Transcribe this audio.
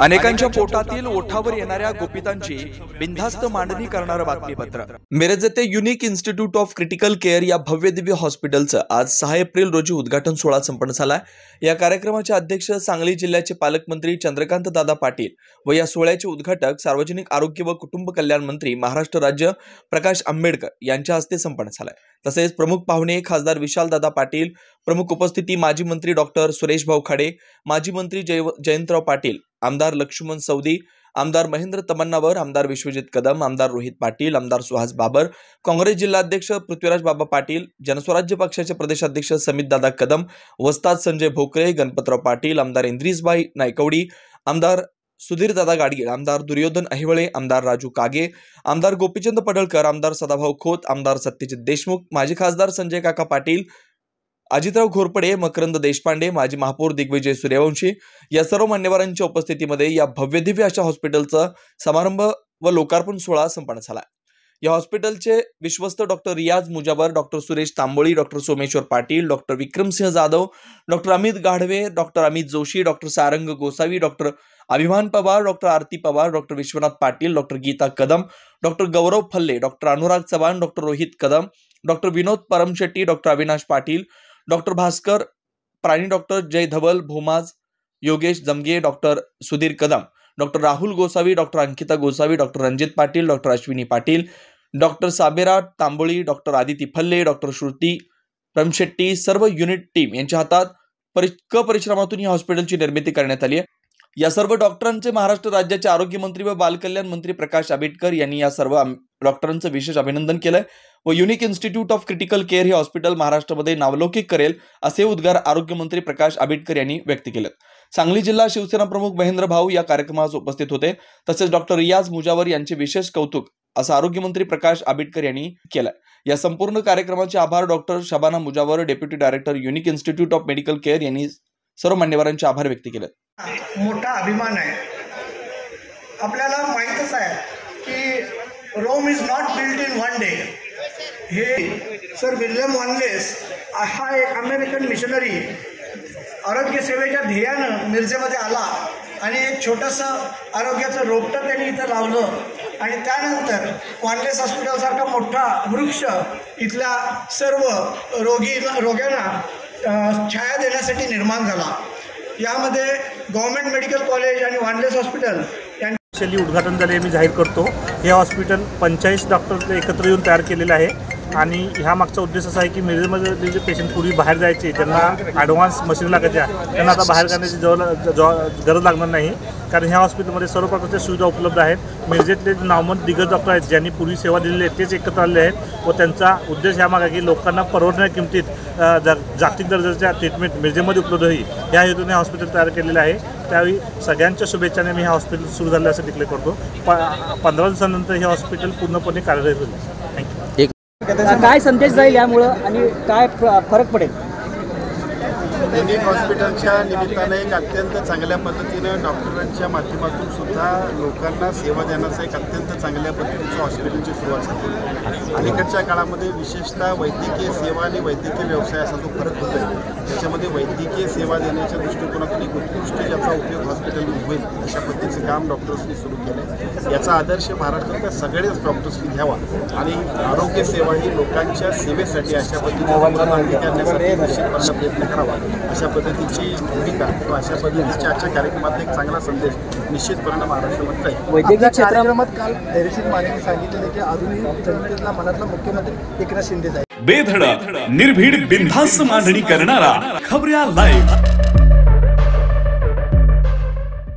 अनेकांच्या पोटातील ओठावर येणाऱ्या गोपितांची बिनधास्त मांडणी करणारं बातमीपत्र। मिरज येथे unique institute of critical care या भव्य दिव्य हॉस्पिटलचं आज 6 एप्रिल रोजी उद्घाटन सोहळा संपन्न झाला। या कार्यक्रमाचे अध्यक्ष सांगली जिल्ह्याचे पालकमंत्री चंद्रकांत दादा पाटील व या सोहळ्याचे उद्घाटक सार्वजनिक आरोग्य व कुटुंब कल्याण मंत्री महाराष्ट्र राज्य प्रकाश आंबेडकर यांच्या हस्ते संपन्न झाला। तसेच प्रमुख पाहुणे खासदार विशाल दादा पाटील, प्रमुख उपस्थिती माजी मंत्री डॉक्टर सुरेश भाऊ खाडे, माजी मंत्री जयंतराव पाटील, आमदार लक्ष्मण सौदी, आमदार महेंद्र तमन्नावर, आमदार विश्वजित कदम, आमदार रोहित पाटील, आमदार सुहास बाबर, काँग्रेस जिल्हाध्यक्ष पृथ्वीराज बाबा पाटील, जनस्वराज्य पक्षाचे प्रदेशाध्यक्ष समित दादा कदम, वस्ताद संजय भोकरे, गणपतराव पाटील, आमदार इंद्रिसभाई नायकवडी, आमदार सुधीर दादा गाडगीळ, आमदार दुर्योधन अहिवळे, आमदार राजू कागे, आमदार गोपीचंद पडळकर, आमदार सदाभाऊ खोत, आमदार सत्यजित देशमुख, माजी खासदार संजय काका पाटील, अजितराव घोरपडे, मकरंद देशपांडे, माजी महापौर दिग्विजय सूर्यवंशी या सर्व मान्यवरांच्या उपस्थितीमध्ये या भव्य दिव्य अशा हॉस्पिटलचा समारंभ व लोकार्पण सोहळा संपन्न झाला। या हॉस्पिटलचे विश्वस्त doctor Riyaz Mujawar, doctor Suresh Tamboli, doctor Someshwar Patil, doctor Vikramsinh Jadhav, doctor Amit Gadhave, doctor Amit Joshi, doctor Sarang Gosavi, doctor Abhiman Pawar, doctor Aarti Pawar, doctor Vishwanath Patil, doctor Geeta Kadam, doctor Gaurav Phalle, doctor Anurag Chavan, doctor Rohit Kadam, doctor Vinod Paramshetti, doctor Avinash Patil, doctor Bhaskar Prani, doctor Jay Dhaval Bhomaj, Yogesh Jamge, doctor Sudhir Kadam, doctor Rahul Gosavi, doctor Ankita Gosavi, doctor Ranjit Patil, doctor Ashwini Patil, doctor Sabera Tamboli, doctor Aditi फल्ले, डॉक्टर श्रुती परमशेट्टी, सर्व युनिट टीम यांच्या हातात परिश्रमातून या हॉस्पिटलची निर्मिती करण्यात आली आहे। या सर्व डॉक्टरांचे महाराष्ट्र राज्याचे आरोग्य मंत्री व बालकल्याण मंत्री प्रकाश आंबेडकर यांनी या सर्व डॉक्टरांचं विशेष अभिनंदन केलंय व unique institute of critical care हे हॉस्पिटल महाराष्ट्रामध्ये नावलौकिक करेल असे उद्गार आरोग्य मंत्री प्रकाश आंबेडकर यांनी व्यक्त केले। सांगली जिल्हा शिवसेना प्रमुख महेंद्र भाऊ या कार्यक्रमास उपस्थित होते। तसेच डॉक्टर रियाज मुजावर यांचे विशेष कौतुक असं आरोग्य मंत्री प्रकाश आंबेडकर यांनी केलं। या संपूर्ण कार्यक्रमाचे आभार doctor Shabana Mujawar, deputy director unique institute of medical care यांनी सर्व मान्यवरांचे आभार व्यक्त केले। मोठा अभिमान आहे। आपल्याला माहितच आहे की Rome is not build in one day. हे सर विल्यम वॉनलेस हा एक अमेरिकन मिशनरी आरोग्य सेवेच्या ध्येयानं मिरजेमध्ये आला आणि एक छोटंसं आरोग्याचं रोपटं त्यांनी इथं लावलं आणि त्यानंतर वॉनलेस हॉस्पिटलसारखा मोठा वृक्ष इथल्या सर्व रोग्यांना छाया देण्यासाठी निर्माण झाला। यामध्ये गव्हर्नमेंट मेडिकल कॉलेज आणि वॉनलेस हॉस्पिटल यांनी उद्घाटन झाले मी जाहीर करतो। हे हॉस्पिटल 45 डॉक्टर एकत्र येऊन तयार केलेलं आहे आणि ह्या मागचा उद्देश असा आहे की मिरजमध्ये जे पेशंट पूर्वी बाहेर जायचे, ज्यांना ॲडव्हान्स मशीन लागायच्या, त्यांना आता बाहेर जाण्याची गरज लागणार नाही, कारण ह्या हॉस्पिटलमध्ये सर्व प्रकारच्या सुविधा उपलब्ध आहेत। मिरजेतले नामवंत दिग्गज डॉक्टर आहेत ज्यांनी पूर्वी सेवा दिलेली आहे तेच एकत्र आलेले आहेत व त्यांचा उद्देश ह्यामागे आहे की लोकांना परवडणाऱ्या किमतीत जागतिक दर्जाच्या ट्रीटमेंट मिरजेमध्ये उपलब्ध होईल या हेतूने हॉस्पिटल तयार केलेलं आहे। त्यावेळी सगळ्यांच्या शुभेच्छाने मी हे हॉस्पिटल सुरू झालं असं डिक्लेअर करतो। 15 दिवसानंतर हे हॉस्पिटल पूर्णपणे कार्यरत होईल। थँक्यू। काय संदेश जाईल यामुळं आणि काय फरक पडेल? युनिक हॉस्पिटलच्या निमित्ताने एक अत्यंत चांगल्या पद्धतीनं डॉक्टरांच्या माध्यमातून सुद्धा लोकांना सेवा देण्याचं एक अत्यंत चांगल्या पद्धतीचं हॉस्पिटलची सुरुवात झाली। अलीकडच्या काळामध्ये विशेषतः वैद्यकीय सेवा आणि वैद्यकीय व्यवसाय असा जो फरक होतो आहे, त्याच्यामध्ये वैद्यकीय सेवा देण्याच्या दृष्टिकोनातून एक उत्कृष्ट ज्याचा उपयोग हॉस्पिटलमध्ये होईल अशा पद्धतीचं काम डॉक्टर्सनी सुरू केलं आहे। याचा आदर्श महाराष्ट्रातल्या सगळेच डॉक्टर्सनी घ्यावा आणि आरोग्य सेवा ही लोकांच्या सेवेसाठी अशा पद्धतीने करण्यासाठी निश्चितपणे प्रयत्न करावा अशा पद्धतीची भूमिका किंवा अशा पद्धतीच्या आजच्या कार्यक्रमात एक चांगला संदेश निश्चितपणे महाराष्ट्रामध्ये जाईल। वैद्यकीय कार्यक्रमात काल धैर्यशील मानेने सांगितले की अजूनही जनतेला मनातला मुख्यमंत्री एकनाथ शिंदे आहे। बेधडक निर्भीड बिनधास्त मांडणी करणारा खबऱ्या लाईव्ह।